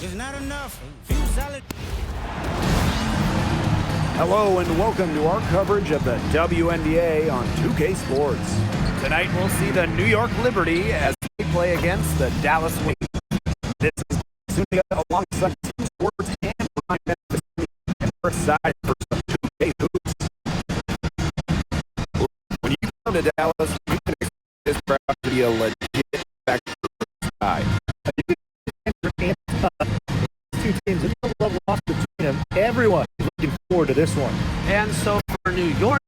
It's not enough. Few solid. Hello and welcome to our coverage of the WNBA on 2K Sports. Tonight we'll see the New York Liberty as they play against the Dallas Wings. This is Sunia alongside Team Sports and Ryan Memphis and we're excited for some 2K hoops. When you come to Dallas, you can expect this crowd to be a legit factor side. Two teams, a level off between them. Everyone is looking forward to this one. And so for New York,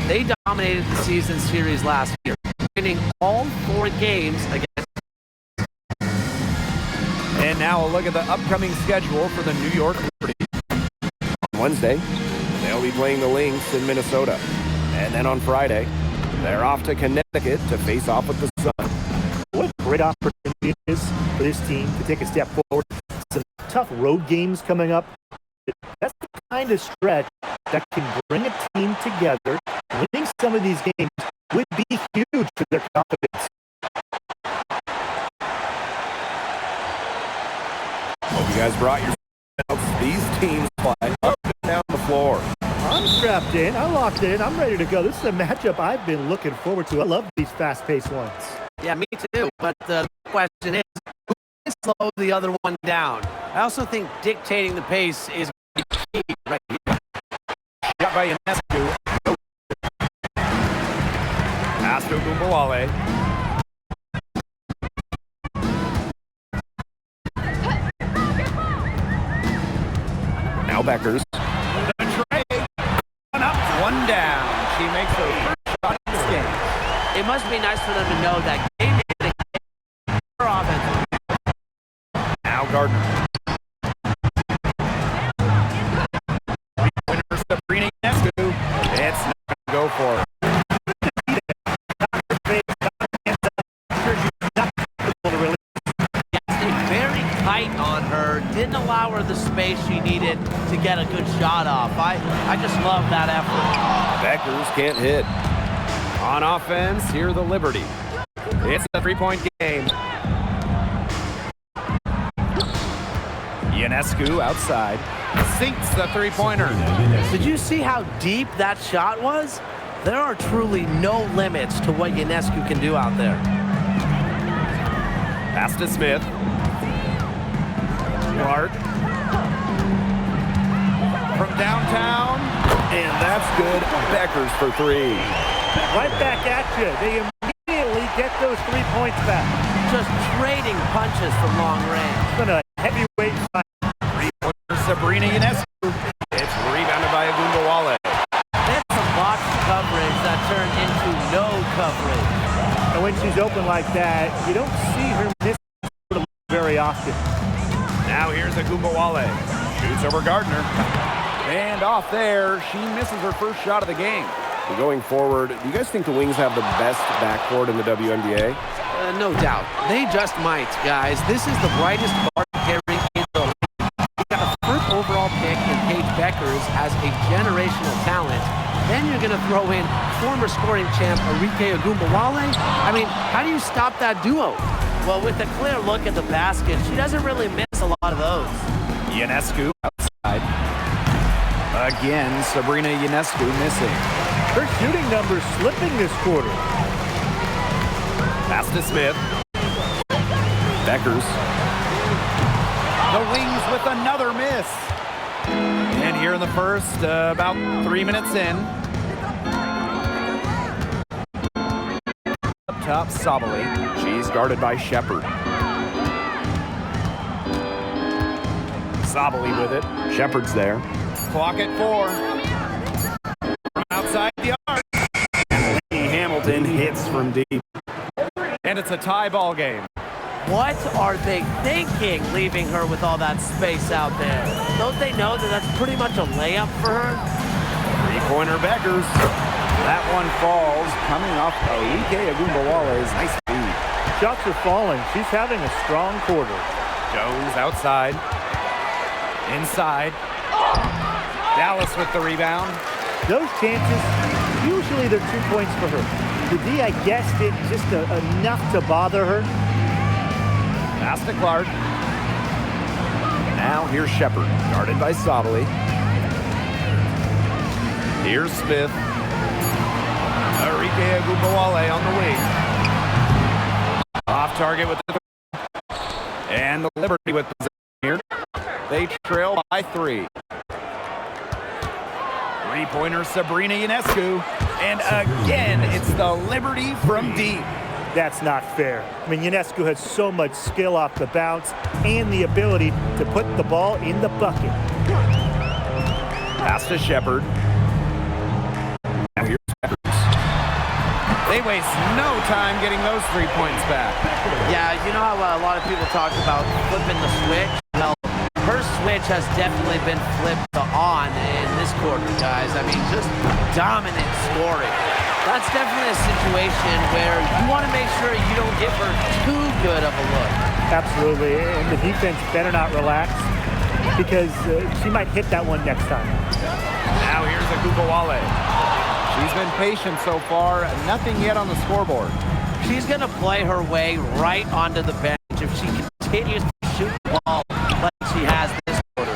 they dominated the season series last year, winning all 4 games against. And now a look at the upcoming schedule for the New York Liberty. On Wednesday, they'll be playing the Lynx in Minnesota. And then on Friday, they're off to Connecticut to face off with the Sun. What a great opportunity it is for this team to take a step forward. Some tough road games coming up. That's the kind of stretch that can bring a team together. Winning some of these games would be huge for their confidence. Hope you guys brought your belts. These teams fly up and down the floor. I'm strapped in. I locked in. I'm ready to go. This is a matchup I've been looking forward to. I love these fast-paced ones. Yeah, me too. But the question is, who can slow the other one down? I also think dictating the pace is key right here. Got by Ionescu. Pass to Gumbawale. Now Beckers. The tray. One up, one down. She makes her first shot in this game. It must be nice for them to know that game is their offense. Now Gardner. Winner Sabrina Ionescu. It's not going to go for her. Stayed very tight on her. Didn't allow her the space she needed to get a good shot off. I just love that effort. Beckers can't hit. On offense, here the Liberty. It's a 3-point game. Ionescu outside. Sinks the 3-pointer. Did you see how deep that shot was? There are truly no limits to what Ionescu can do out there. Pass to Smith. Clark. From downtown. And that's good. Beckers for 3. Right back at you. They immediately get those 3 points back. Just trading punches from long range. It's been a heavyweight fight. 3-pointer Sabrina Ionescu. It's rebounded by Agumbawale. That's some box coverage that turned into no coverage. And when she's open like that, you don't see her miss very often. Now here's Agumbawale. Shoots over Gardner. And off there, she misses her first shot of the game. Going forward, do you guys think the Wings have the best backcourt in the WNBA? No doubt. They just might, guys. This is the brightest guard carrying in the league. You got a first overall pick in Paige Beckers as a generational talent. Then you're going to throw in former scoring champ Arike Agumbawale. I mean, how do you stop that duo? Well, with a clear look at the basket, she doesn't really miss a lot of those. Ionescu outside. Again, Sabrina Ionescu missing. Her shooting numbers slipping this quarter. Pass to Smith. Beckers. The Wings with another miss. And here in the first, about 3 minutes in. Up top, Sabali. She's guarded by Shepard. Sabali with it. Shepard's there. Clock at 4. From outside the arc. Lee Hamilton hits from deep. And it's a tie ball game. What are they thinking, leaving her with all that space out there? Don't they know that that's pretty much a layup for her? 3-pointer Beckers. That one falls, coming off Arike Agumbawale's nice feed. Shots are falling. She's having a strong quarter. Jones outside. Inside. Dallas with the rebound. Those chances, usually they're 2 points for her. The D, I guessed it, just enough to bother her. Pass to Clark. Now here's Shepard, guarded by Sabali. Here's Smith. Enrique Agumbawale on the wing. Off target with the and the Liberty with possession here. They trail by 3. Three-pointer Sabrina Ionescu. And again, it's the Liberty from deep. That's not fair. I mean, Ionescu has so much skill off the bounce and the ability to put the ball in the bucket. Pass to Shepard. Now here's Peppers. They waste no time getting those 3 points back. Yeah, you know how a lot of people talk about flipping the switch? Well, her switch has definitely been flipped to on in this quarter, guys. I mean, just dominant scoring. That's definitely a situation where you want to make sure you don't give her too good of a look. Absolutely, and the defense better not relax because she might hit that one next time. Now here's Agumbawale. She's been patient so far, nothing yet on the scoreboard. She's going to play her way right onto the bench if she continues to shoot the ball like she has this quarter.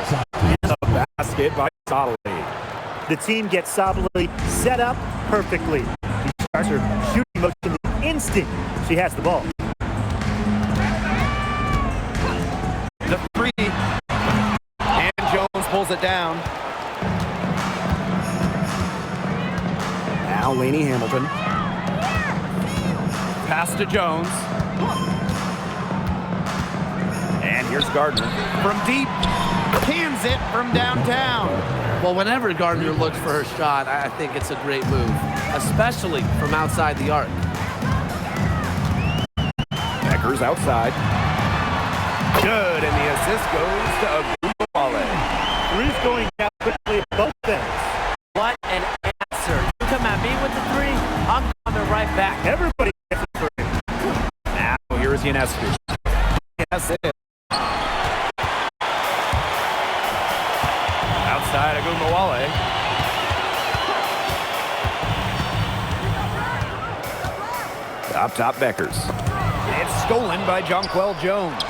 The basket by Sabali. The team gets Sabali set up perfectly. He starts her shooting motion the instant she has the ball. The 3. And Jones pulls it down. Now Lainey Hamilton. Pass to Jones. And here's Gardner. From deep. Cans it from downtown. Well, whenever Gardner looks for her shot, I think it's a great move, especially from outside the arc. Beckers outside. Good, and the assist goes to Agumbawale. Three's going down quickly at both ends. What an answer. You come at me with the 3, I'm coming right back. Everybody gets a 3. Now here's Ionescu. Yes, it is. Outside Agumbawale. Top Beckers. It's stolen by Jonquel Jones.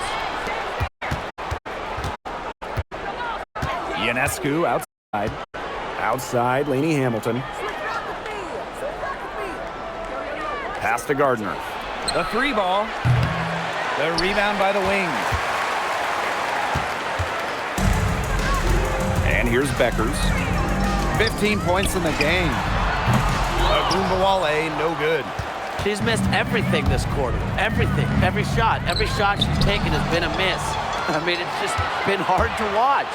Ionescu outside. Outside, Lainey Hamilton. Pass to Gardner. The 3 ball. The rebound by the wing. And here's Beckers. 15 points in the game. Agumbawale, no good. She's missed everything this quarter. Everything. Every shot she's taken has been a miss. I mean, it's just been hard to watch.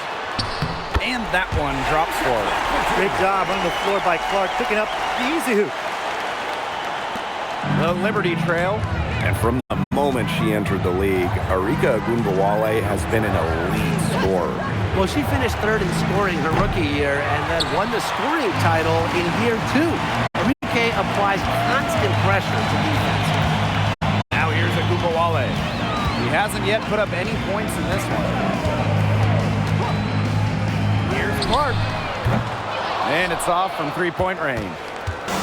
And that one drops forward. Great job on the floor by Clark, picking up the easy hoop. The Liberty trail. And from the moment she entered the league, Arika Agumbawale has been an elite scorer. Well, she finished 3rd in scoring her rookie year and then won the scoring title in year 2. Enrique applies constant pressure to defense. Now here's Agumbawale. He hasn't yet put up any points in this one. Here's Clark. And it's off from 3-point range.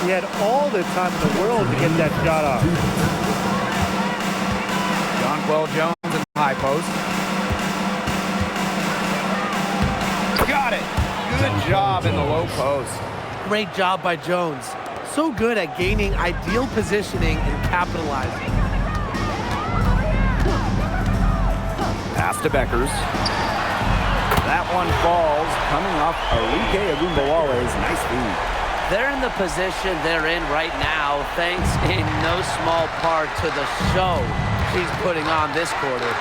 He had all the time in the world to get that shot off. Jonquel Jones in the high post. Got it. Good job in the low post. Great job by Jones. So good at gaining ideal positioning and capitalizing. Pass to Beckers. That one falls, coming off Enrique Agumbawale's nice feed. They're in the position they're in right now, thanks in no small part to the show she's putting on this quarter.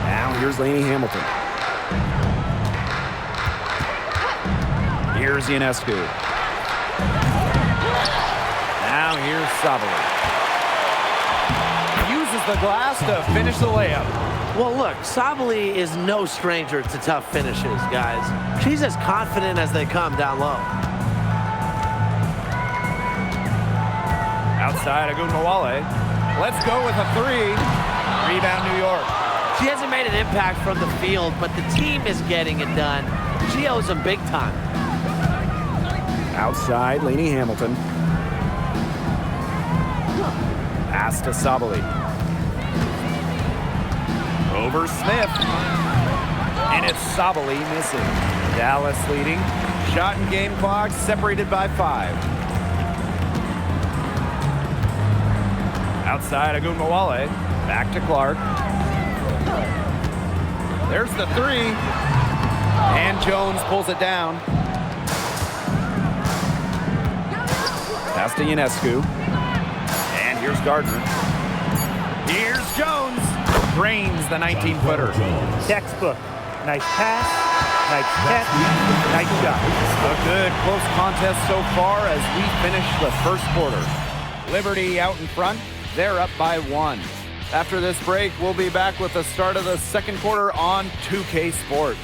Now here's Lainey Hamilton. Here's Ionescu. Now here's Sabali. Uses the glass to finish the layup. Well, look, Sabali is no stranger to tough finishes, guys. She's as confident as they come down low. Outside Agumbawale. Let's go with a 3. Rebound New York. She hasn't made an impact from the field, but the team is getting it done. She owes them big time. Outside, Lainey Hamilton. Pass to Sabali. Over Smith. And it's Sabali missing. Dallas leading. Shot and game clock separated by 5. Outside Agunmawale. Back to Clark. There's the 3. And Jones pulls it down. Pass to Ionescu. And here's Gardner. Here's Jones. Drains the 19-footer. Textbook. Nice pass, nice catch, nice shot. A good close contest so far as we finish the first quarter. Liberty out in front. They're up by 1. After this break, we'll be back with the start of the second quarter on 2K Sports.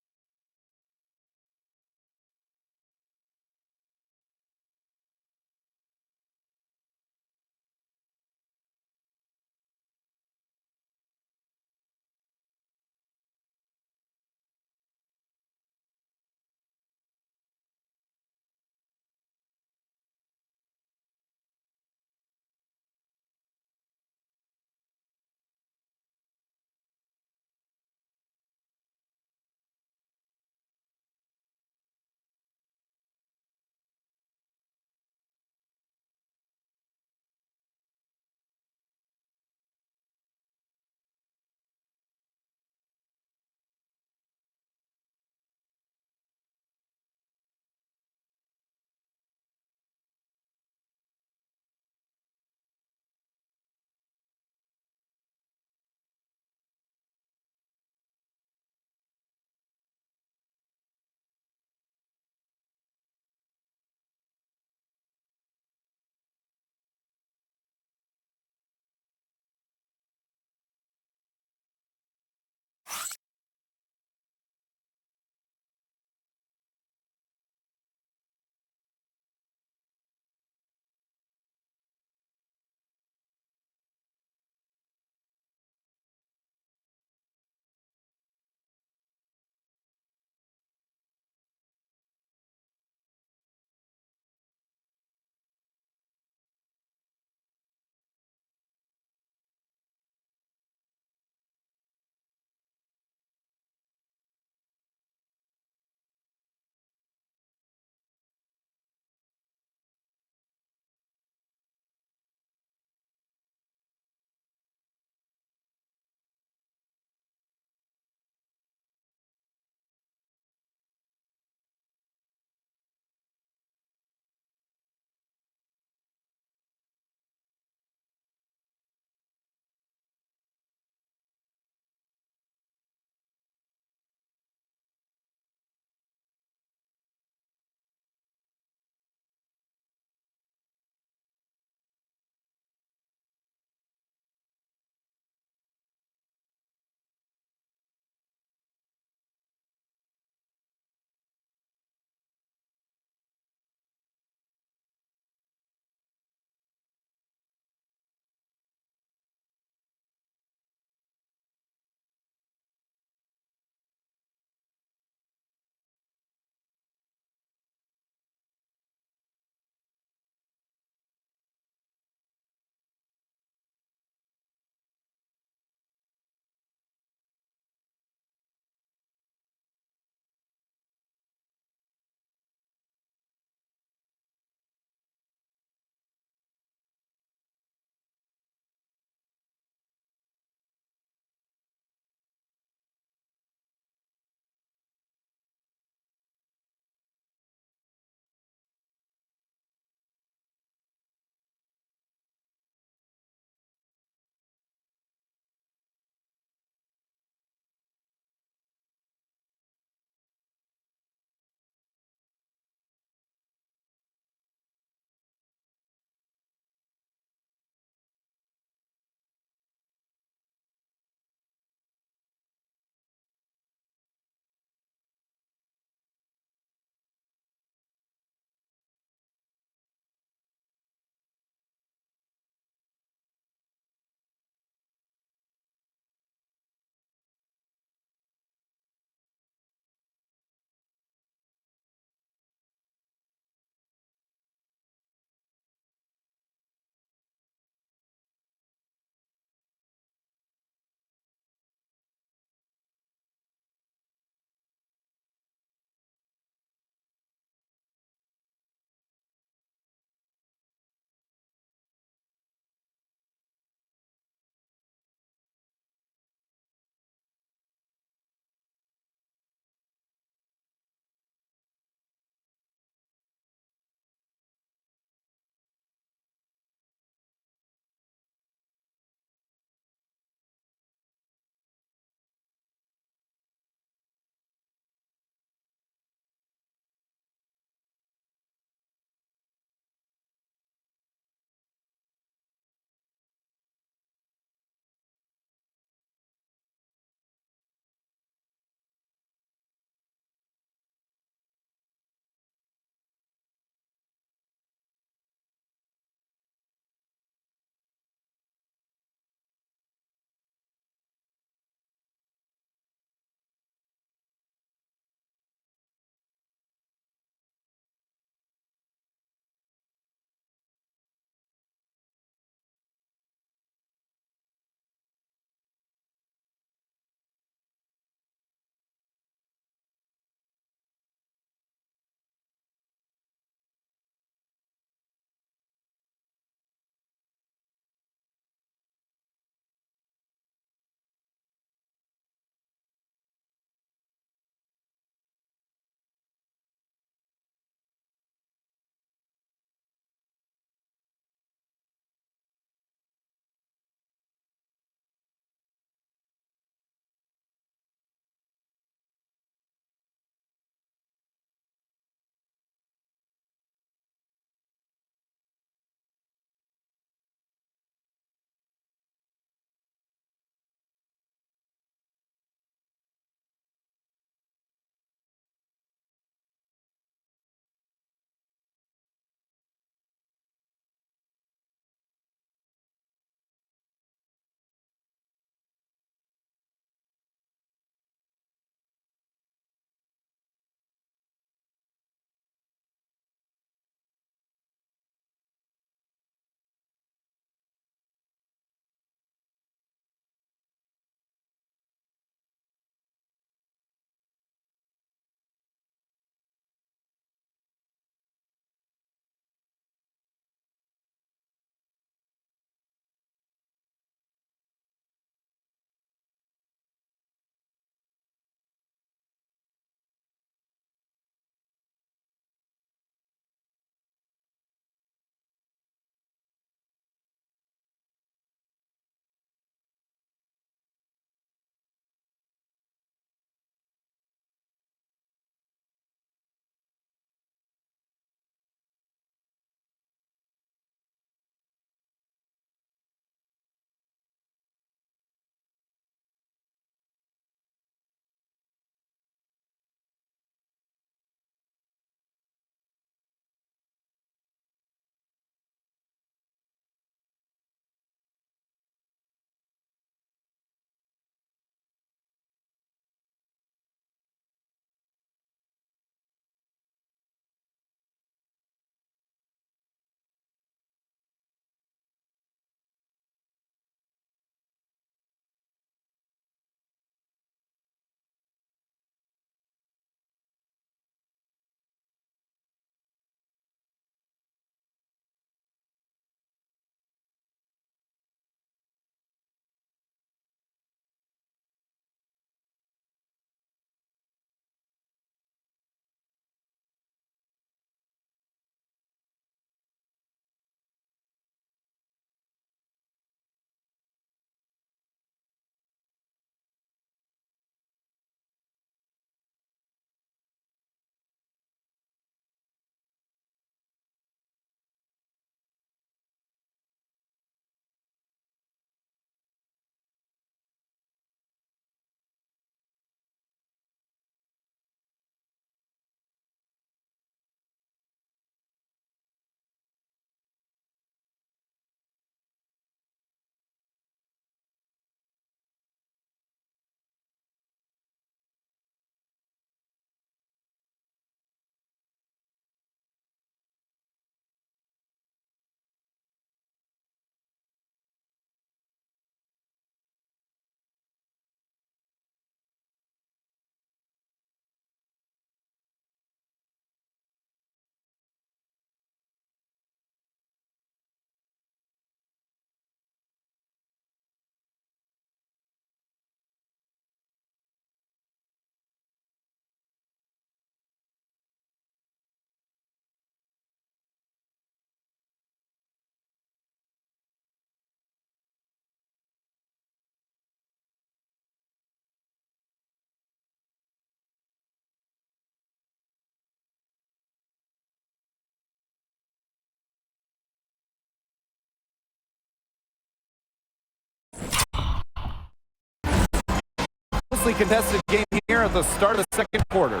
closely contested game here at the start of the second quarter.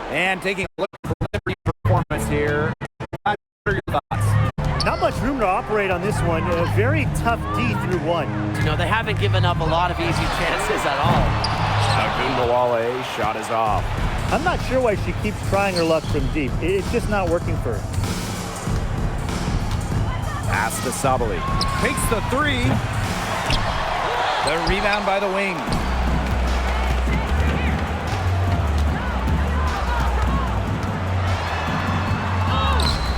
And taking a look at the Liberty performance here. What are your thoughts? Not much room to operate on this one. A very tough D through one. You know, they haven't given up a lot of easy chances at all. Agunbowale shot is off. I'm not sure why she keeps trying her luck from deep. It's just not working for her. Pass to Sabali. Takes the three. The rebound by the wing.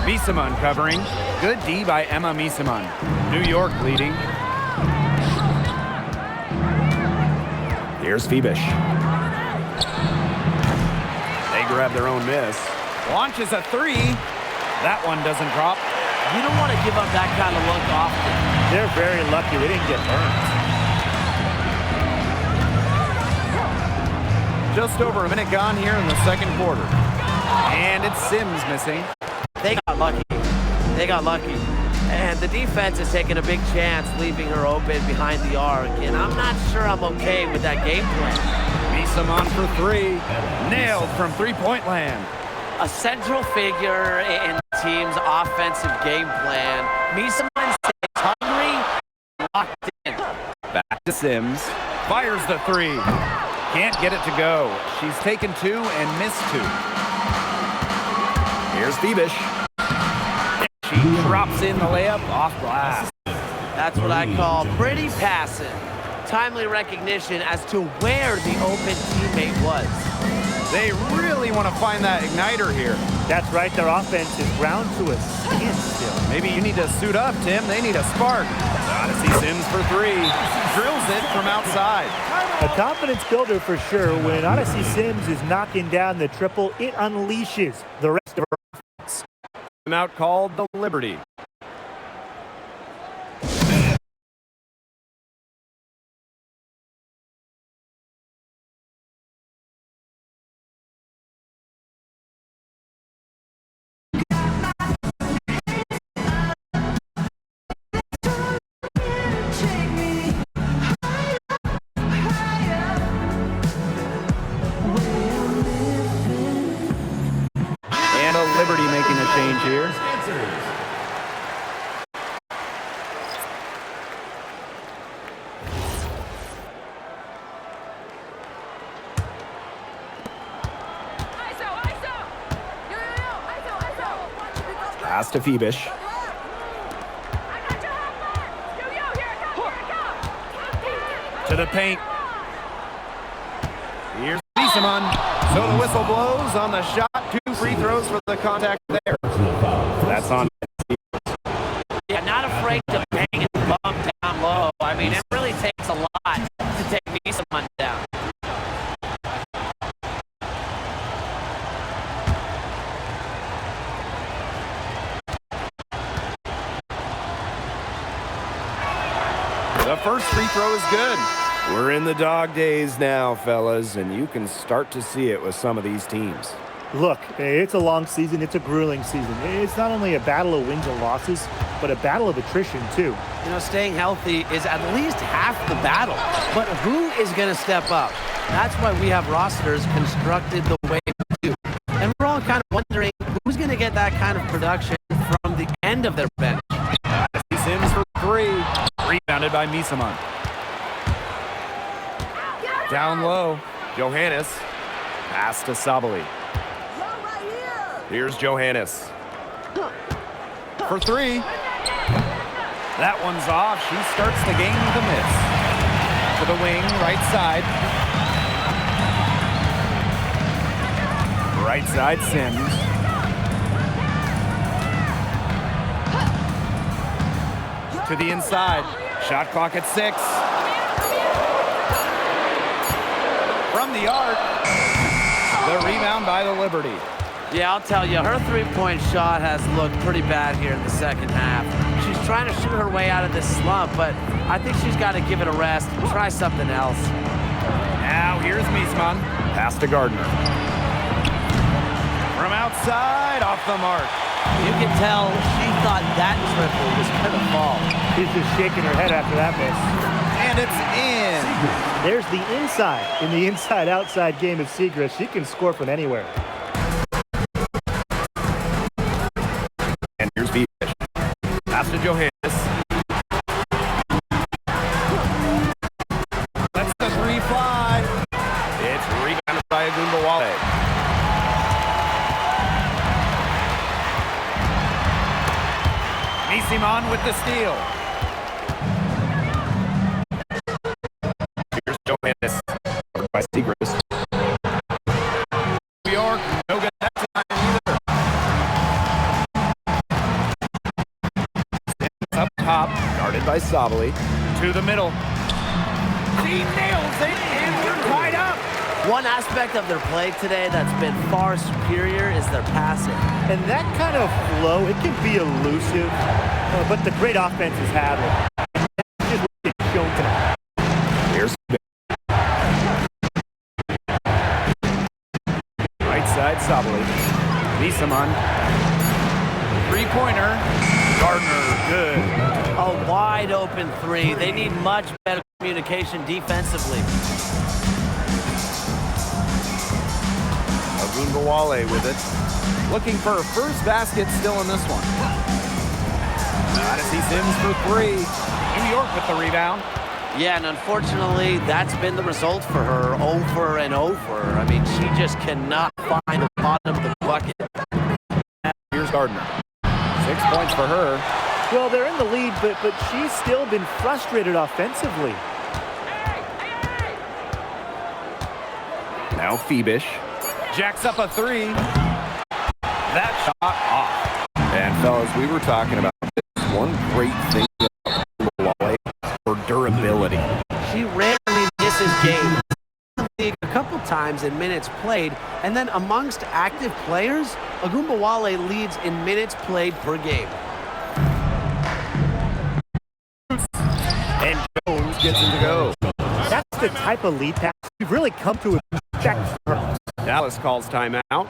Misamon covering. Good D by Emma Misamon. New York leading. Here's Phoebish. They grab their own miss. Launches a three. That one doesn't drop. You don't want to give up that kind of look often. They're very lucky they didn't get burned. Just over a minute gone here in the second quarter. And it's Sims missing. They got lucky. They got lucky. And the defense is taking a big chance, leaving her open behind the arc. And I'm not sure I'm okay with that game plan. Misamon for three. Nailed from three-point land. A central figure in the team's offensive game plan. Misamon stays hungry, locked in. Back to Sims. Fires the three. Can't get it to go. She's taken two and missed two. Here's Phoebish. She drops in the layup off glass. That's what I call pretty passive. Timely recognition as to where the open teammate was. They really want to find that igniter here. That's right, their offense is ground to a standstill. Maybe you need to suit up, Tim. They need a spark. Odyssey Sims for three. Drills it from outside. A confidence builder for sure. When Odyssey Sims is knocking down the triple, it unleashes the rest of her offense. Out called the Liberty. And a Liberty making a change here. Pass to Phoebish. To the paint. Here's Misamon. So the whistle blows on the shot. 2 free throws for the contact there. That's on. Yeah, not afraid to bang and bump down low. I mean, it really takes a lot to take Misamon down. The first free throw is good. We're in the dog days now, fellas, and you can start to see it with some of these teams. Look, it's a long season. It's a grueling season. It's not only a battle of wins and losses, but a battle of attrition, too. You know, staying healthy is at least half the battle. But who is going to step up? That's why we have rosters constructed the way we do. And we're all kind of wondering who's going to get that kind of production from the end of their bench. Sims for three. Rebounded by Misamon. Down low. Johannes. Pass to Sabali. Here's Johannes. For three. That one's off. She starts the game with a miss. To the wing, right side. Right side, Sims. To the inside. Shot clock at 6. From the arc. The rebound by the Liberty. Yeah, I'll tell you, her three-point shot has looked pretty bad here in the second half. She's trying to shoot her way out of this slump, but I think she's got to give it a rest and try something else. Now here's Misamon. Pass to Gardner. From outside, off the mark. You can tell she thought that triple was going to fall. She's just shaking her head after that miss. And And it's in. There's the inside in the inside-outside game of Seagrass. She can score from anywhere. And here's Vivish. Pass to Johannes. Let's the 3 fly. It's rebounded by Agumbawale. Nisiman with the steal. Here's Johannes. Covered by Seagrass. New York, no good that time either. Up top, guarded by Sabali. To the middle. She nails it, and we're tied up. One aspect of their play today that's been far superior is their passing. And that kind of flow, it can be elusive, but the great offenses have it. That's just what it's shown tonight. Here's right side, Sabali. Nisaman. Three-pointer. Gardner, good. A wide open three. They need much better communication defensively. Agumbawale with it. Looking for her first basket still in this one. Odyssey Sims for 3. New York with the rebound. Yeah, and unfortunately, that's been the result for her over and over. I mean, she just cannot find the bottom of the bucket. Here's Gardner. 6 points for her. Well, they're in the lead, but she's still been frustrated offensively. Now Phoebish. Jacks up a 3. That shot off. And fellas, we were talking about this. One great thing about Agumbawale, her durability. She rarely misses games. A couple times in minutes played, and then amongst active players, Agumbawale leads in minutes played per game. And Jones gets him to go. That's the type of lead pass we've really come to expect from her. Dallas calls timeout.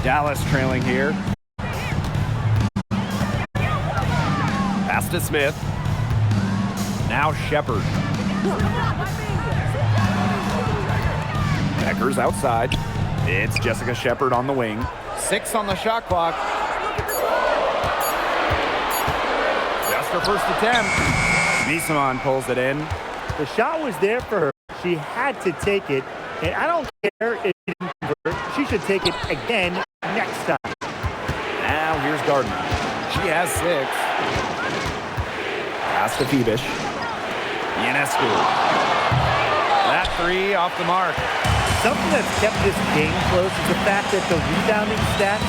Dallas trailing here. Pass to Smith. Now Shepard. Becker's outside. It's Jessica Shepard on the wing. 6 on the shot clock. Just her first attempt. Nisaman pulls it in. The shot was there for her. She had to take it, and I don't care if she didn't convert. She should take it again next time. Now here's Gardner. She has 6. Pass to Phoebish. Ionescu. That 3 off the mark. Something that's kept this game close is the fact that the rebounding stats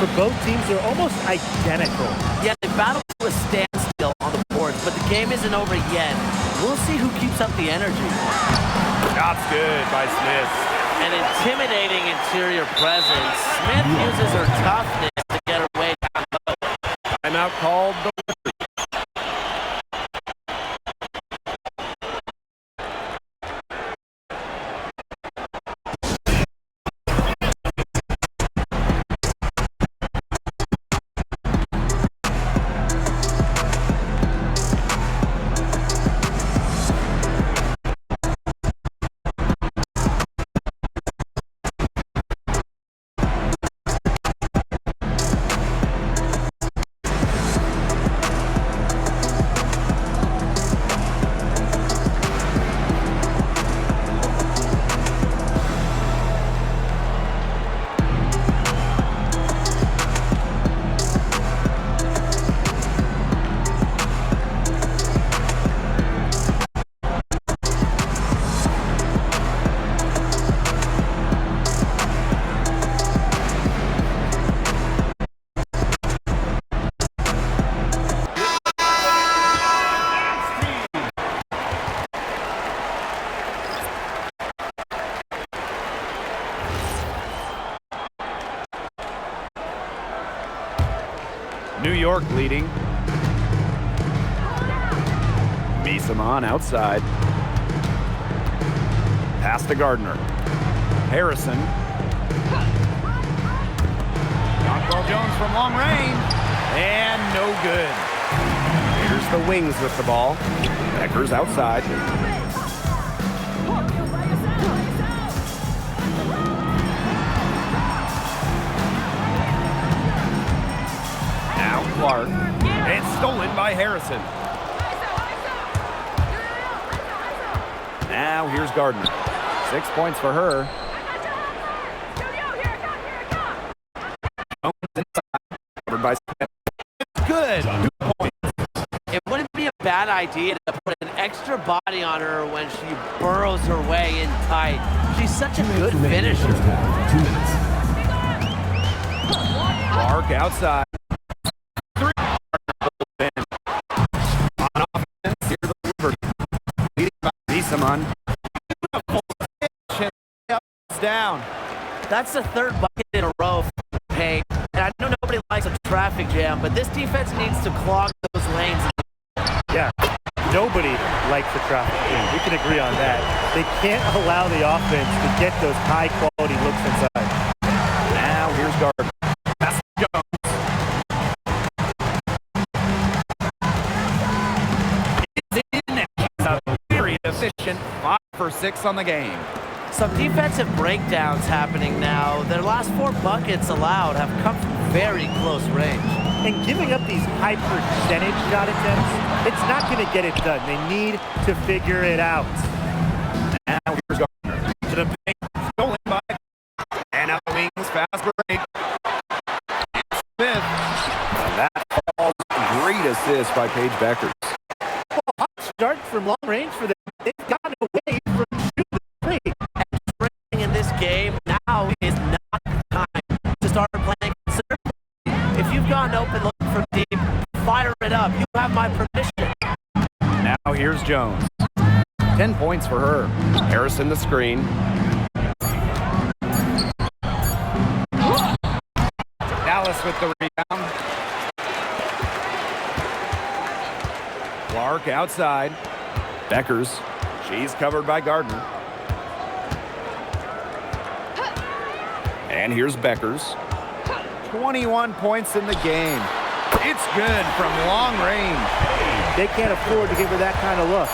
for both teams are almost identical. Yeah, they battle to a standstill on the boards, but the game isn't over yet. We'll see who keeps up the energy. Shot's good by Smith. An intimidating interior presence. Smith uses her toughness to get her way down low. Timeout called. New York leading. Beesaman outside. Pass to Gardner. Harrison. Jonquel Jones from long range. And no good. Here's the Wings with the ball. Becker's outside. Now Clark. It's stolen by Harrison. Now here's Gardner. 6 points for her. Covered by Smith. Good. 2 points. It wouldn't be a bad idea to put an extra body on her when she burrows her way in tight. She's such a good finisher. 2 minutes. Clark outside. 3. On offense, here's the Liberty. Leading by Beesaman. Down. That's the third bucket in a row for Payne. And I know nobody likes a traffic jam, but this defense needs to clog those lanes. Yeah, nobody likes the traffic jam. We can agree on that. They can't allow the offense to get those high-quality looks inside. Now here's Gardner. Pass to Jones. It's in. He's a very efficient 5 for 6 on the game. Some defensive breakdowns happening now. Their last 4 buckets allowed have come from very close range. And giving up these high percentage shot attempts, it's not going to get it done. They need to figure it out. Now here's Gardner. To the paint. Stolen by. And out the wings. Fast break. Smith. And that falls. Great assist by Paige Beckers. Well, hot start from long range for them. They've gotten away from shooting the three. In this game, now is not the time to start playing conservatively. If you've gone open looking for deep, fire it up. You have my permission. Now here's Jones. 10 points for her. Harrison the screen. Dallas with the rebound. Clark outside. Beckers. She's covered by Gardner. And here's Beckers. 21 points in the game. It's good from long range. They can't afford to give her that kind of look.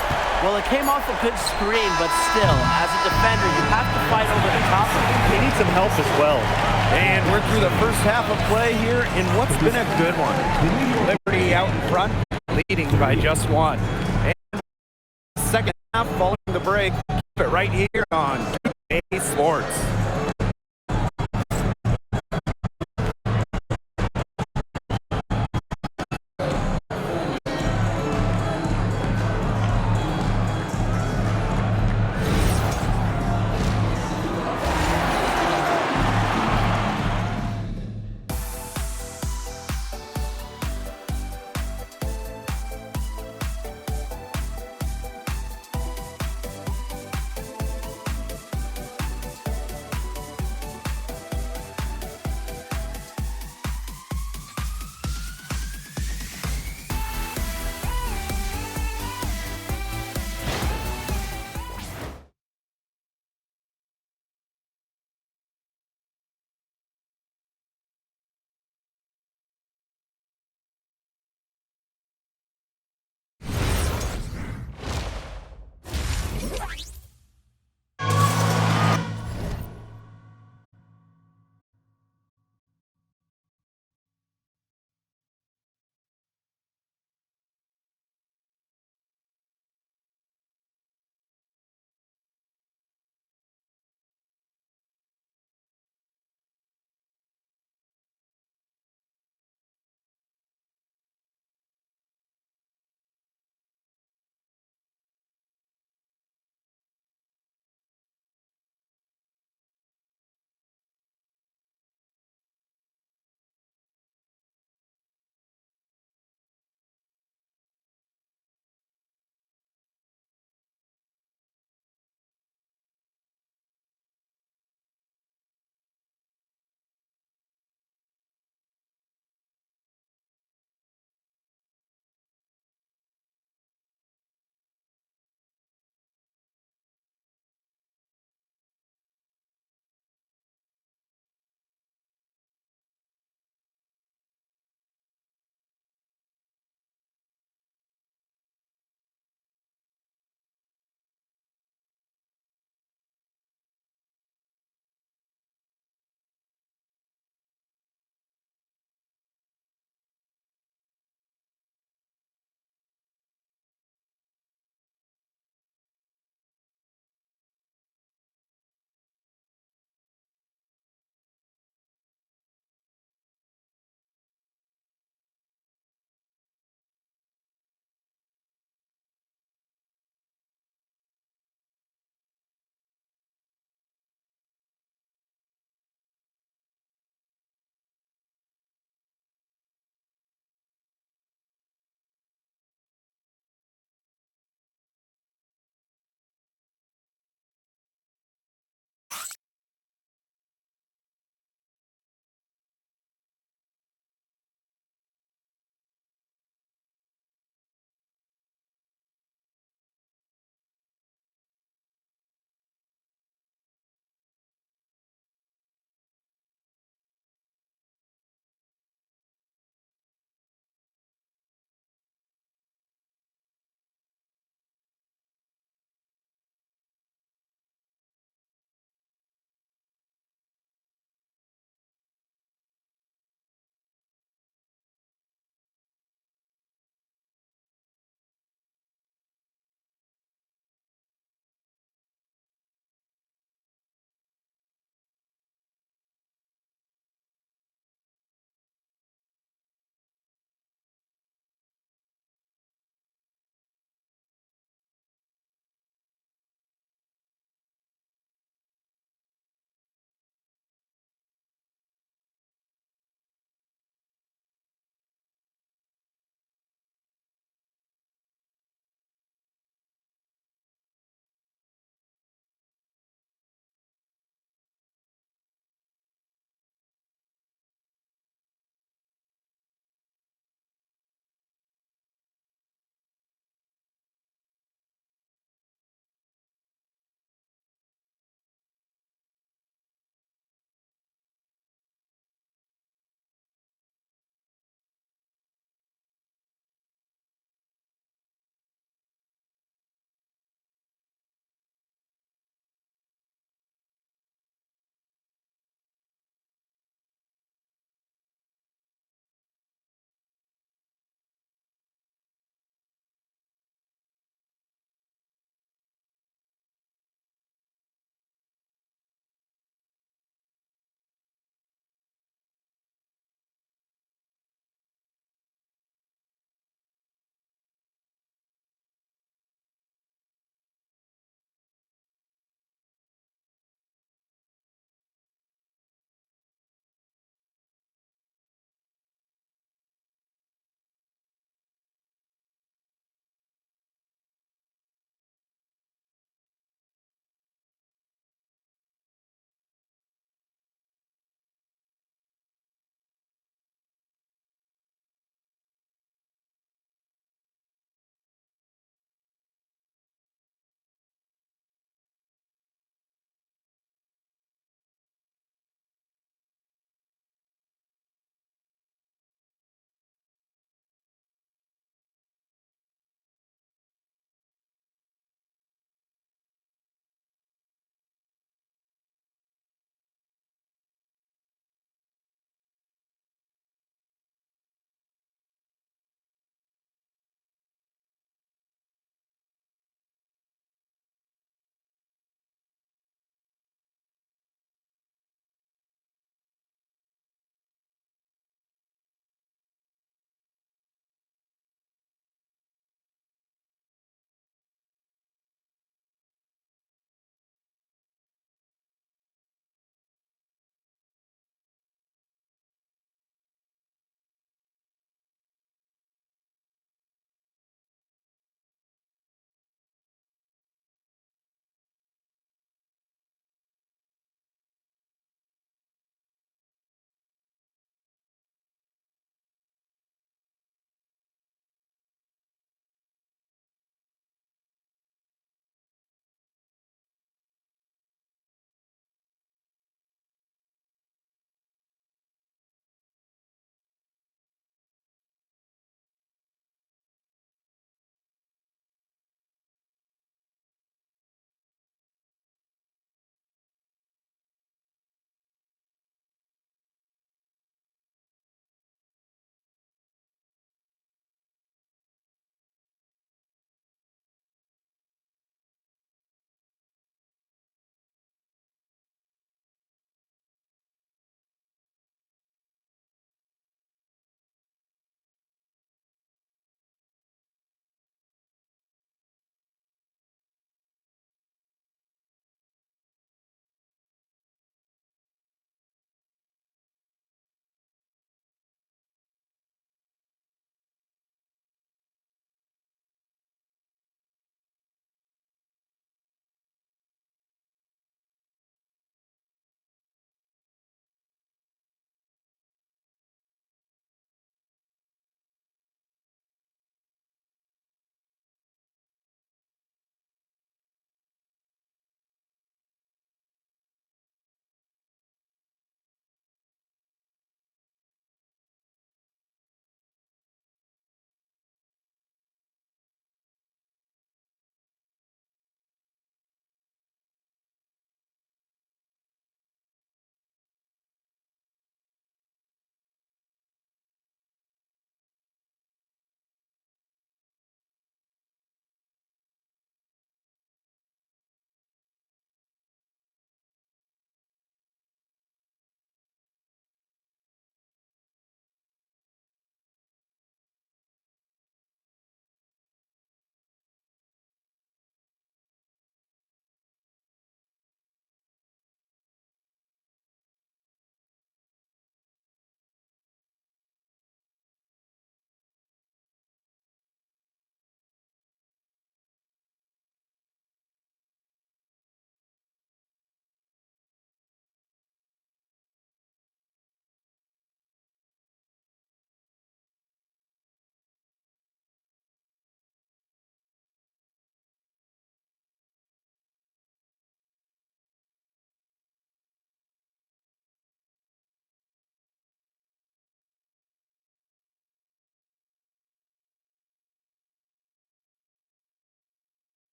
Well, it came off a good screen, but still, as a defender, you have to fight over the top of it. They need some help as well. And we're through the first half of play here in what's been a good one. Liberty out in front, leading by just 1. And second half following the break. Keep it right here on 2K Sports.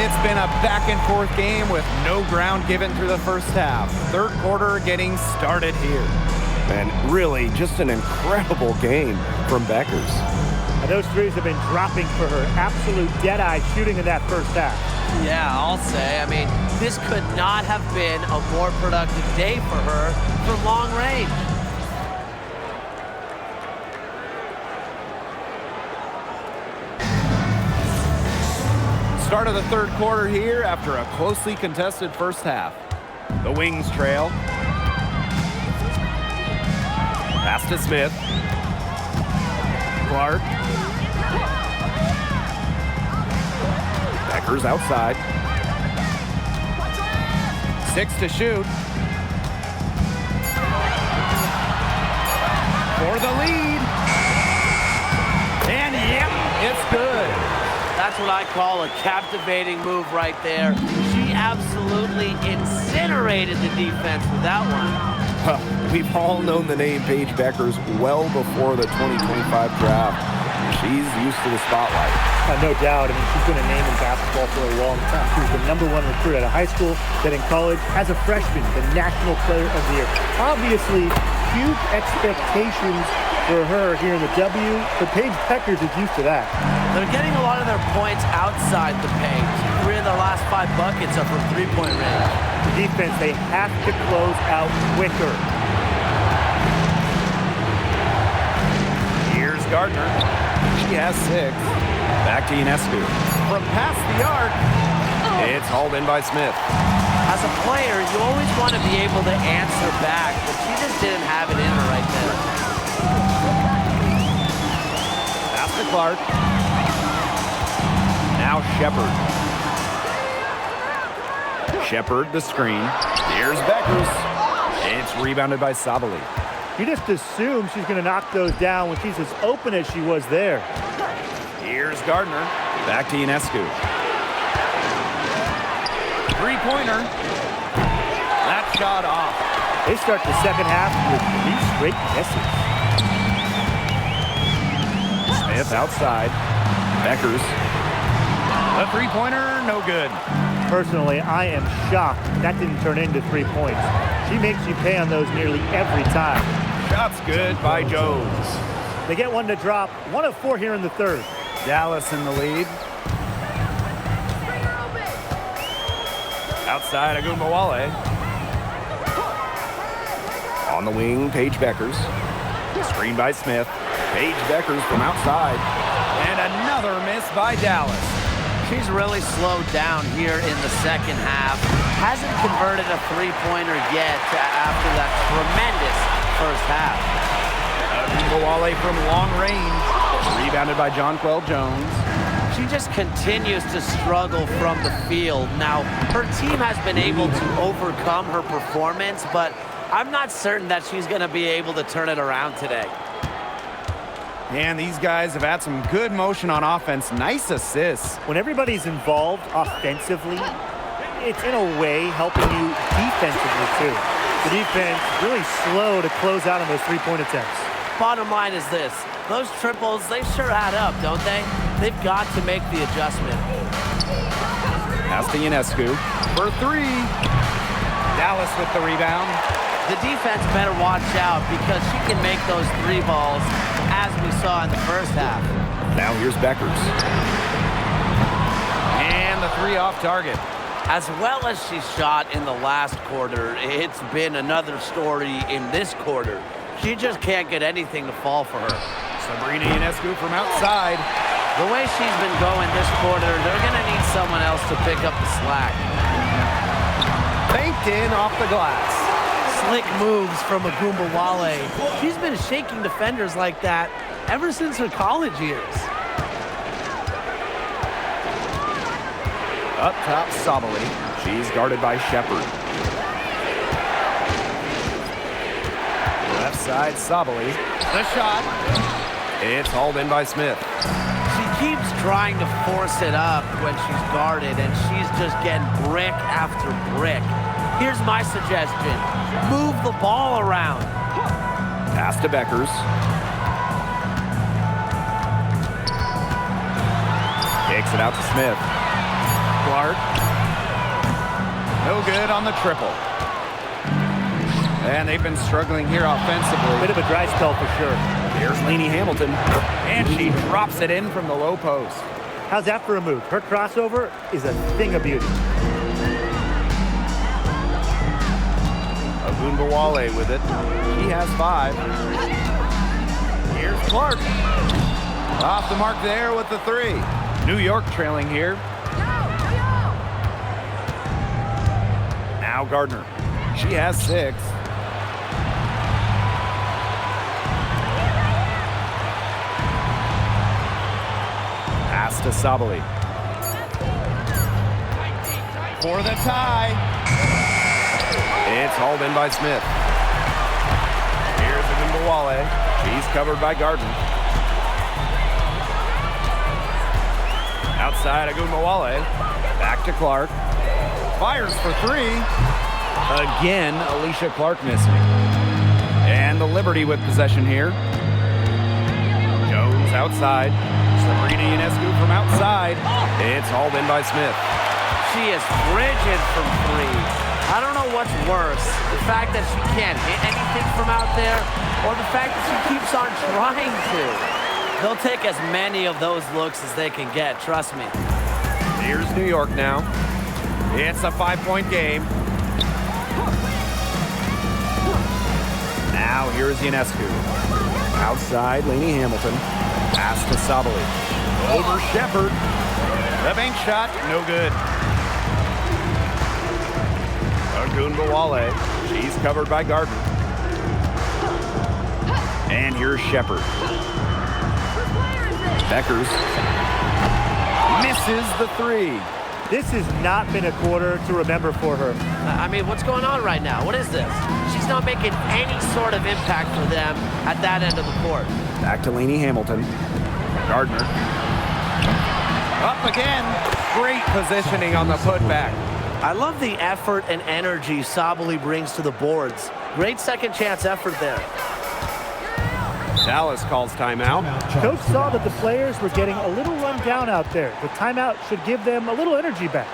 It's been a back-and-forth game with no ground given through the first half. Third quarter getting started here. And really, just an incredible game from Beckers. And those threes have been dropping for her. Absolute dead-eye shooting in that first half. Yeah, I'll say. I mean, this could not have been a more productive day for her from long range. Start of the third quarter here after a closely contested first half. The Wings trail. Pass to Smith. Clark. Beckers outside. 6 to shoot. For the lead. And yep, it's good. That's what I call a captivating move right there. She absolutely incinerated the defense with that one. We've all known the name Paige Beckers well before the 2025 draft. She's used to the spotlight. No doubt. I mean, she's been a name in basketball for a long time. She was the #1 recruit out of high school, then in college. As a freshman, the National Player of the Year. Obviously, huge expectations for her here in the W, but Paige Beckers is used to that. They're getting a lot of their points outside the paint. 3 of their last 5 buckets are from three-point range. The defense, they have to close out quicker. Here's Gardner. She has 6. Back to Ionescu. From past the arc, it's hauled in by Smith. As a player, you always want to be able to answer back, but she just didn't have it in her right there. Pass to Clark. Now Shepard. Shepard, the screen. Here's Beckers. It's rebounded by Sabali. You just assume she's going to knock those down when she's as open as she was there. Here's Gardner. Back to Ionescu. Three-pointer. That shot off. They start the second half with 3 straight misses. Smith outside. Beckers. The three-pointer, no good. Personally, I am shocked that didn't turn into 3 points. She makes you pay on those nearly every time. Shot's good by Jones. They get one to drop. 1 of 4 here in the third. Dallas in the lead. Outside Agumbawale. On the wing, Paige Beckers. Screen by Smith. Paige Beckers from outside. And another miss by Dallas. She's really slowed down here in the second half. Hasn't converted a three-pointer yet after that tremendous first half. Agumbawale from long range. Rebounded by Jonquel Jones. She just continues to struggle from the field. Now, her team has been able to overcome her performance, but I'm not certain that she's going to be able to turn it around today. And these guys have had some good motion on offense. Nice assists. When everybody's involved offensively, it's in a way helping you defensively too. The defense really slow to close out on those three-point attempts. Bottom line is this. Those triples, they sure add up, don't they? They've got to make the adjustment. Pass to Ionescu for 3. Dallas with the rebound. The defense better watch out because she can make those 3 balls as we saw in the first half. Now here's Beckers. And the 3 off target. As well as she shot in the last quarter, it's been another story in this quarter. She just can't get anything to fall for her. Sabrina Ionescu from outside. The way she's been going this quarter, they're going to need someone else to pick up the slack. Banked in off the glass. Slick moves from Agumbawale. She's been shaking defenders like that ever since her college years. Up top, Sabali. She's guarded by Shepard. Left side, Sabali. The shot. It's hauled in by Smith. She keeps trying to force it up when she's guarded, and she's just getting brick after brick. Here's my suggestion. Move the ball around. Pass to Beckers. Kicks it out to Smith. Clark. No good on the triple. And they've been struggling here offensively. Bit of a dry spell for sure. Here's Lainey Hamilton. And she drops it in from the low post. How's that for a move? Her crossover is a thing of beauty. Agunbawale with it. She has 5. Here's Clark. Off the mark there with the 3. New York trailing here. Now Gardner. She has 6. Pass to Sabali. For the tie. It's hauled in by Smith. Here's Agunbawale. She's covered by Gardner. Outside Agunbawale. Back to Clark. Fires for 3. Again, Alicia Clark missing. And the Liberty with possession here. Jones outside. Sabrina Ionescu from outside. It's hauled in by Smith. She is frigid from 3. I don't know what's worse, the fact that she can't hit anything from out there, or the fact that she keeps on trying to. They'll take as many of those looks as they can get, trust me. Here's New York now. It's a 5-point game. Now here's Ionescu. Outside, Lainey Hamilton. Pass to Sabali. Over Shepard. The bank shot, no good. Agunbawale. She's covered by Gardner. And here's Shepard. Beckers misses the 3. This has not been a quarter to remember for her. I mean, what's going on right now? What is this? She's not making any sort of impact for them at that end of the court. Back to Lainey Hamilton. Gardner. Up again. Great positioning on the putback. I love the effort and energy Sabali brings to the boards. Great second chance effort there. Dallas calls timeout. Coach saw that the players were getting a little run down out there. The timeout should give them a little energy back.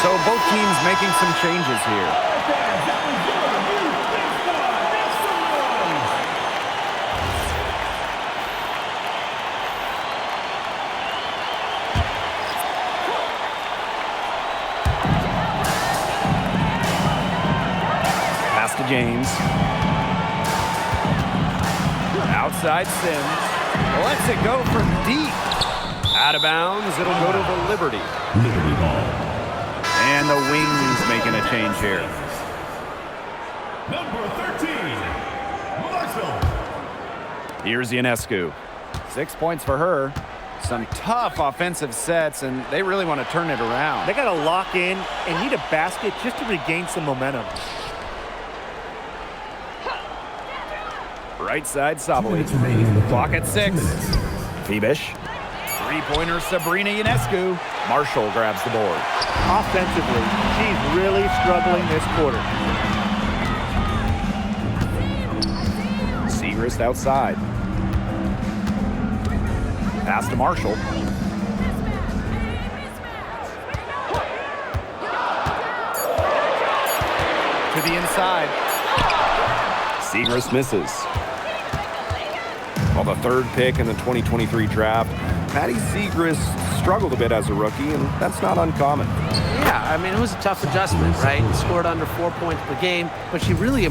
So both teams making some changes here. Pass to James. Outside Sims. Lets it go from deep. Out of bounds. It'll go to the Liberty. Liberty ball. And the Wings making a change here. Number 13, Marshall. Here's Ionescu. 6 points for her. Some tough offensive sets, and they really want to turn it around. They got to lock in and need a basket just to regain some momentum. Right side, Sabali. Clock at 6. Phoebish. Three-pointer, Sabrina Ionescu. Marshall grabs the board. Offensively, she's really struggling this quarter. Segrist outside. Pass to Marshall. the inside. Segrist misses. Well, the third pick in the 2023 draft, Maddie Segrist struggled a bit as a rookie, and that's not uncommon. Yeah, I mean, it was a tough adjustment, right? Scored under 4 points per game, but she really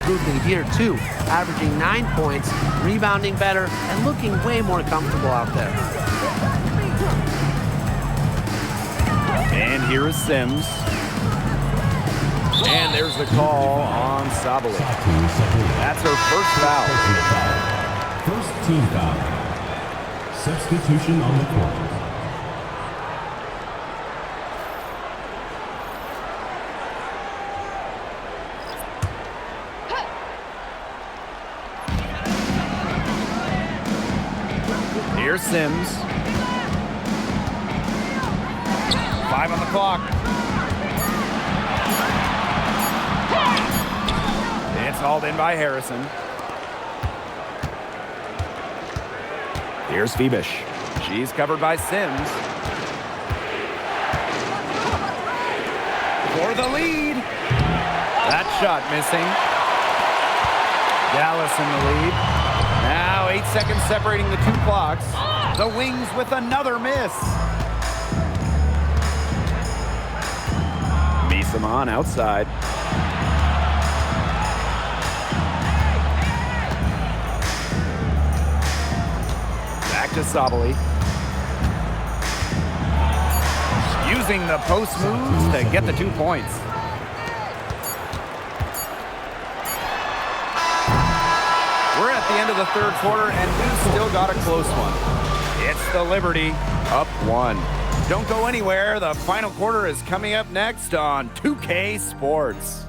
improvement here too, averaging 9 points, rebounding better, and looking way more comfortable out there. And here is Sims. And there's the call on Sabali. That's her first foul. First team foul. Substitution on the court. Here's Sims. 5 on the clock. It's hauled in by Harrison. Here's Phoebish. She's covered by Sims. For the lead. That shot missing. Dallas in the lead. Now 8 seconds separating the two clocks. The Wings with another miss. Misaman outside. Back to Sabali. Using the post moves to get the 2 points. We're at the end of the third quarter, and we've still got a close one. It's the Liberty, up 1. Don't go anywhere. The final quarter is coming up next on 2K Sports.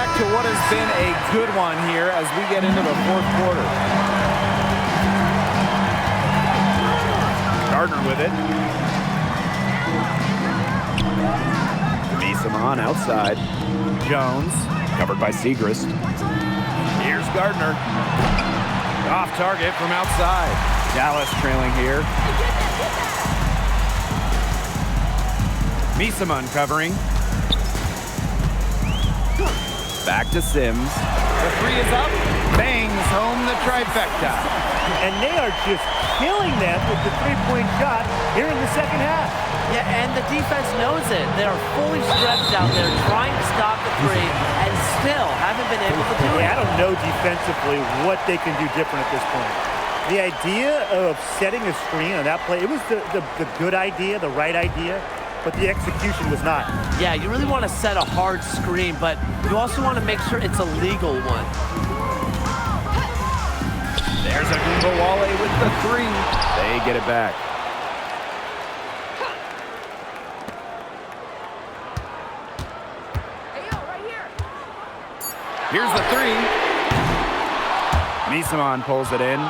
back to what has been a good one here as we get into the fourth quarter. Gardner with it. Misamon outside. Jones, covered by Segrist. Here's Gardner. Off target from outside. Dallas trailing here. Misamon covering. Back to Sims. The three is up. Bangs home the trifecta. And they are just killing them with the three-point shot here in the second half. Yeah, and the defense knows it. They are fully stretched out there trying to stop the three and still haven't been able to do it. I don't know defensively what they can do different at this point. The idea of setting a screen on that play, it was the good idea, the right idea, but the execution was not. Yeah, you really want to set a hard screen, but you also want to make sure it's a legal one. There's Agumbawale with the three. They get it back. Here's the three. Misamon pulls it in.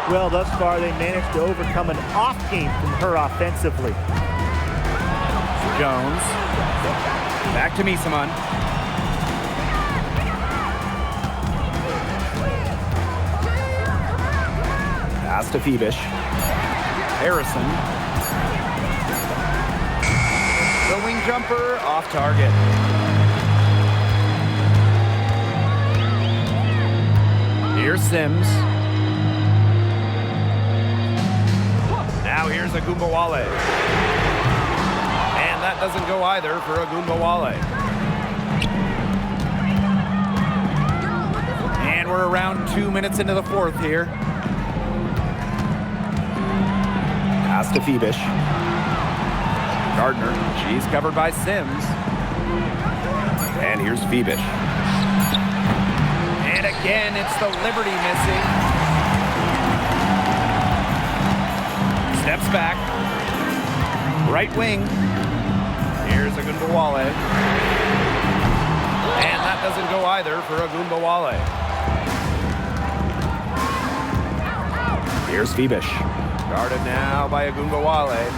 Well, thus far, they managed to overcome an off game from her offensively. Jones. Back to Misamon. Pass to Phoebish. Harrison. The wing jumper off target. Here's Sims. Now here's Agumbawale. And that doesn't go either for Agumbawale. And we're around 2 minutes into the fourth here. Pass to Phoebish. Gardner. She's covered by Sims. And here's Phoebish. And again, it's the Liberty missing. Steps back. Right wing. Here's Agumbawale. And that doesn't go either for Agumbawale. Here's Phoebish. Guarded now by Agumbawale.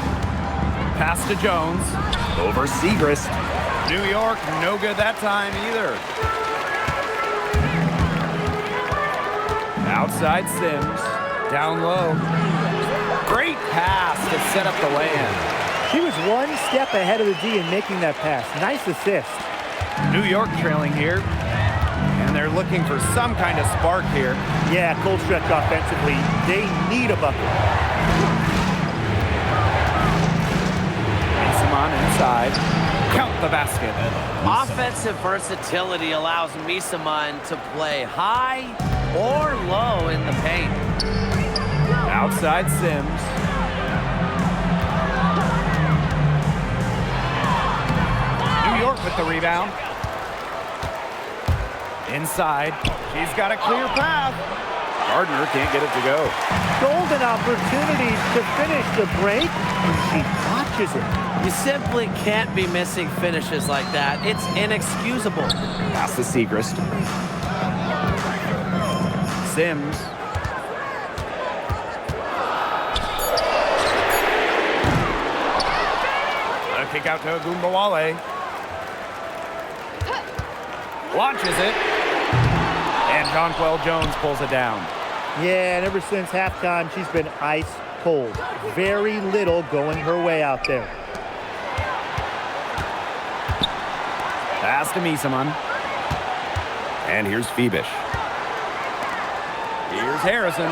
Pass to Jones. Over Segrist. New York, no good that time either. Outside Sims. Down low. Great pass to set up the lay-in. She was one step ahead of the D in making that pass. Nice assist. New York trailing here. And they're looking for some kind of spark here. Yeah, cold stretch offensively. They need a bucket. Misamon inside. Count the basket. Offensive versatility allows Misamon to play high or low in the paint. Outside Sims. New York with the rebound. Inside. She's got a clear path. Gardner can't get it to go. Golden opportunity to finish the break, and she botches it. You simply can't be missing finishes like that. It's inexcusable. Pass to Segrist. Sims. A kick out to Agumbawale. Launches it. And Jonquel Jones pulls it down. Yeah, and ever since halftime, she's been ice cold. Very little going her way out there. Pass to Misamon. And here's Phoebish. Here's Harrison.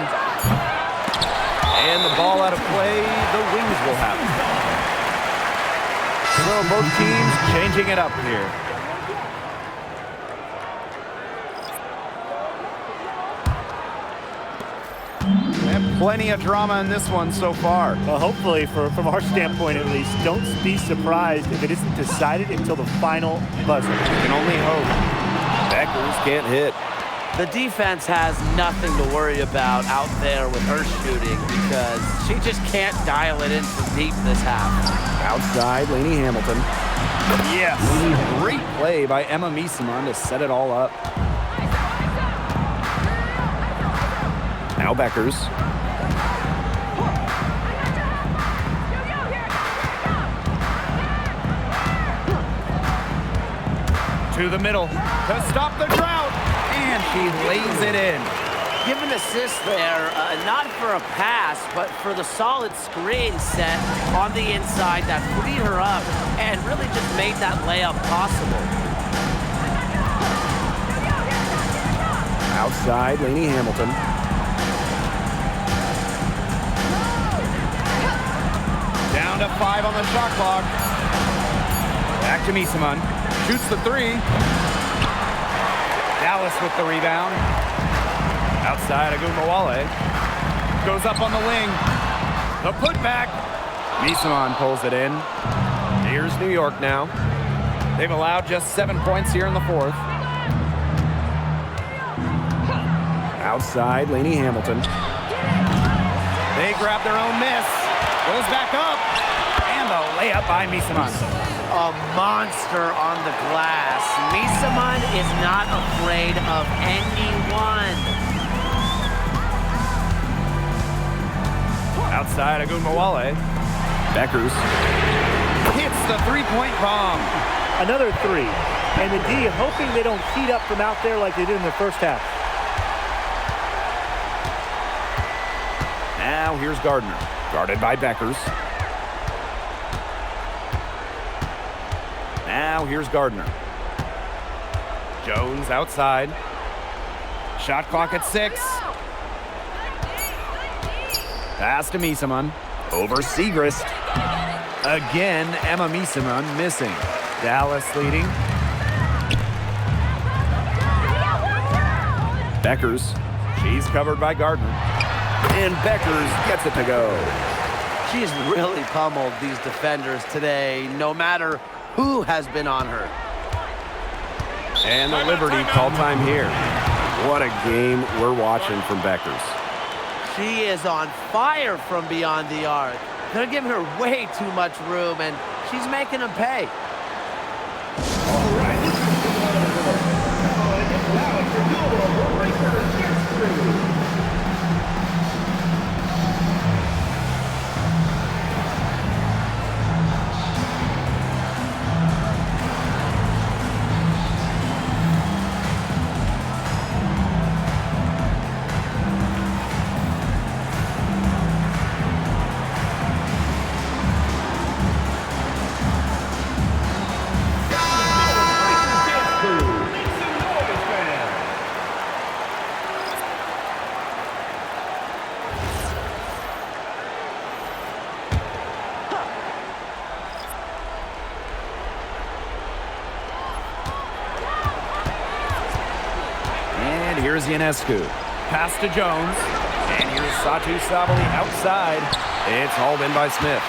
And the ball out of play. The Wings will have it. So both teams changing it up here. And plenty of drama in this one so far. Well, hopefully, from our standpoint at least, don't be surprised if it isn't decided until the final buzzer. You can only hope. Beckers can't hit. The defense has nothing to worry about out there with her shooting because she just can't dial it in from deep this half. Outside, Lainey Hamilton. Yes. Great play by Emma Miesemann to set it all up. Now Beckers. To the middle to stop the drought. And she lays it in. Give an assist there, not for a pass, but for the solid screen set on the inside that freed her up and really just made that layup possible. Outside, Lainey Hamilton. Down to 5 on the shot clock. Back to Miesemann. Shoots the 3. Dallas with the rebound. Outside, Agunmawale. Goes up on the wing. The putback. Miesemann pulls it in. Here's New York now. They've allowed just 7 points here in the fourth. Outside, Lainey Hamilton. They grab their own miss. Goes back up. And the layup by Miesemann. A monster on the glass. Miesemann is not afraid of anyone. Outside, Agunmawale. Beckers hits the three-point bomb. Another 3. And the D hoping they don't heat up from out there like they did in the first half. Now here's Gardner. Guarded by Beckers. Now here's Gardner. Jones outside. Shot clock at 6. Pass to Miesemann. Over Segrist. Again, Emma Miesemann missing. Dallas leading. Beckers. She's covered by Gardner. And Beckers gets it to go. She's really pummeled these defenders today, no matter who has been on her. And the Liberty call time here. What a game we're watching from Beckers. She is on fire from beyond the arc. They're giving her way too much room, and she's making them pay. Here's Ionescu. Pass to Jones. And here's Satu Sabali outside. It's hauled in by Smith.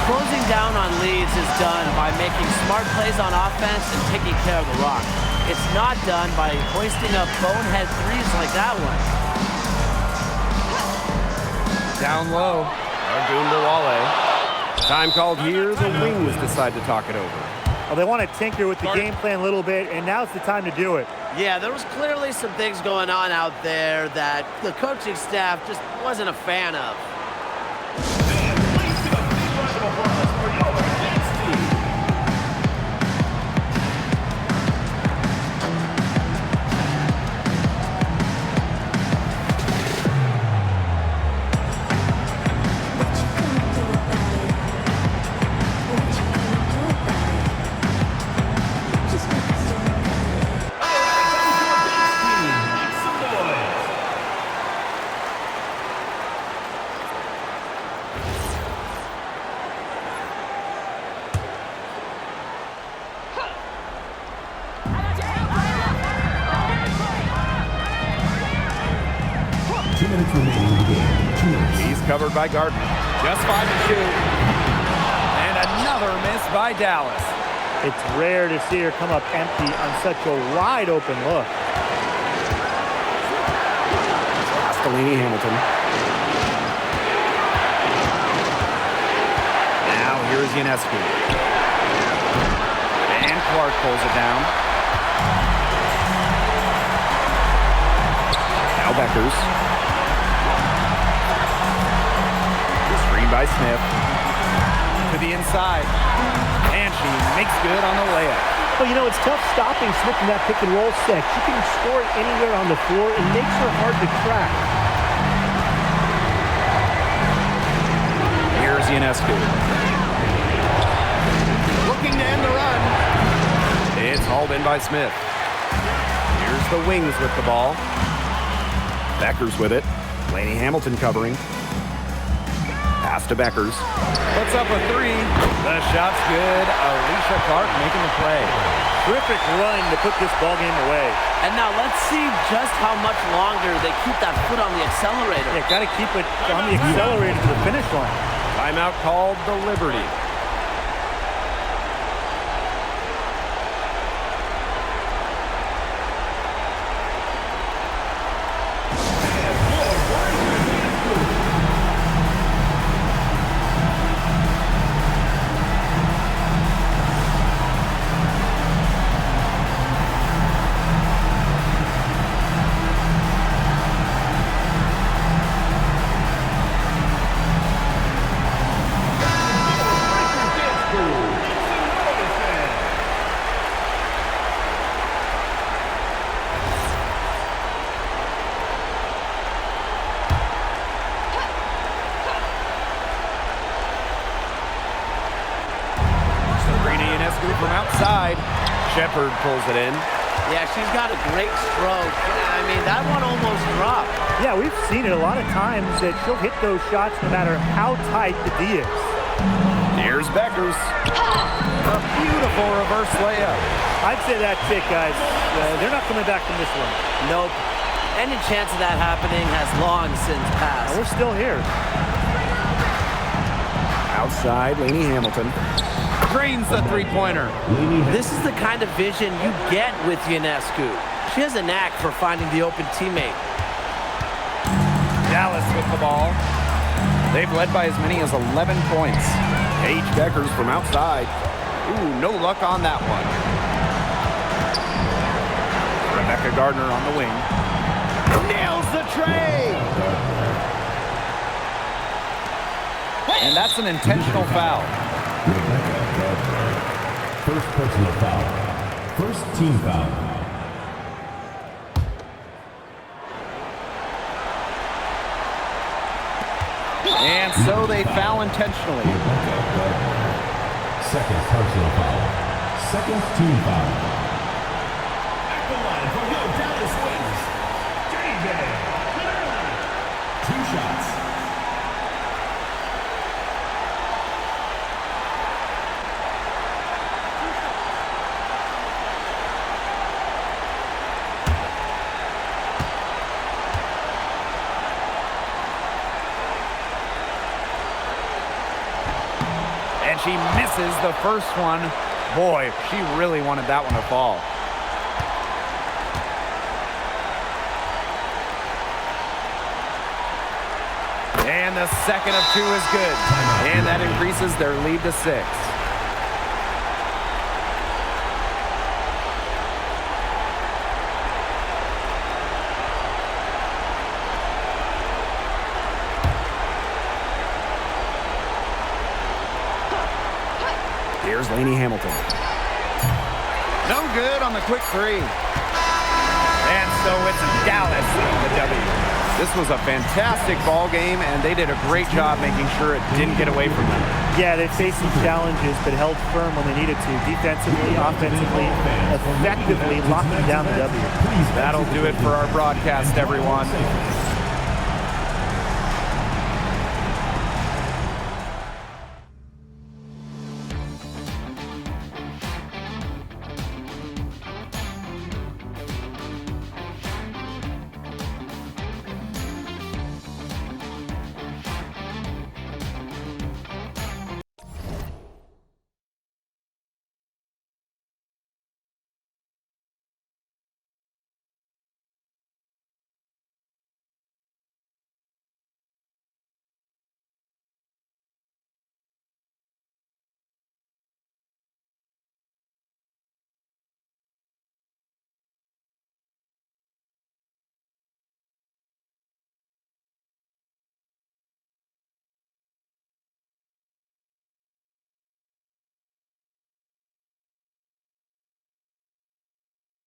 Closing down on leads is done by making smart plays on offense and taking care of the rock. It's not done by hoisting up bonehead threes like that one. Down low. Agunmawale. Time called here. The Wings decide to talk it over. Well, they want to tinker with the game plan a little bit, and now's the time to do it. Yeah, there was clearly some things going on out there that the coaching staff just wasn't a fan of. He's covered by Gardner. Just 5 to shoot. And another miss by Dallas. It's rare to see her come up empty on such a wide-open look. Castellini Hamilton. Now here's Ionescu. Clark pulls it down. Now Beckers. Screen by Smith. To the inside. And she makes good on the layup. Well, you know, it's tough stopping Smith in that pick and roll set. She can score anywhere on the floor. It makes her hard to crack. Here's Ionescu. Looking to end the run. It's hauled in by Smith. Here's the Wings with the ball. Beckers with it. Laney Hamilton covering. Pass to Beckers. Puts up a three. The shot's good. Alicia Clark making the play. Terrific run to put this ball game away. And now let's see just how much longer they keep that foot on the accelerator. Yeah, got to keep it on the accelerator to the finish line. Timeout called the Liberty. From outside, Shepard pulls it in. Yeah, she's got a great stroke. I mean, that one almost dropped. Yeah, we've seen it a lot of times that she'll hit those shots no matter how tight the D is. Here's Beckers. A beautiful reverse layup. I'd say that's it, guys. They're not coming back from this one. Nope. Any chance of that happening has long since passed. And we're still here. Outside, Laney Hamilton. Drains the three-pointer. This is the kind of vision you get with Ionescu. She has a knack for finding the open teammate. Dallas with the ball. They've led by as many as 11 points. Paige Beckers from outside. Ooh, no luck on that one. Rebecca Gardner on the wing. Nails the tray! And that's an intentional foul. First personal foul. First team foul. And so they foul intentionally. Second personal foul. Second team foul. At the line for your Dallas Wings, DJ. 2 shots. She misses the first one. Boy, she really wanted that one to fall. And the second of 2 is good. And that increases their lead to 6. Here's Laney Hamilton. No good on the quick three. And so it's Dallas with the W. This was a fantastic ball game, and they did a great job making sure it didn't get away from them. Yeah, they faced some challenges, but held firm when they needed to. Defensively, offensively, effectively locking down the W. That'll do it for our broadcast, everyone.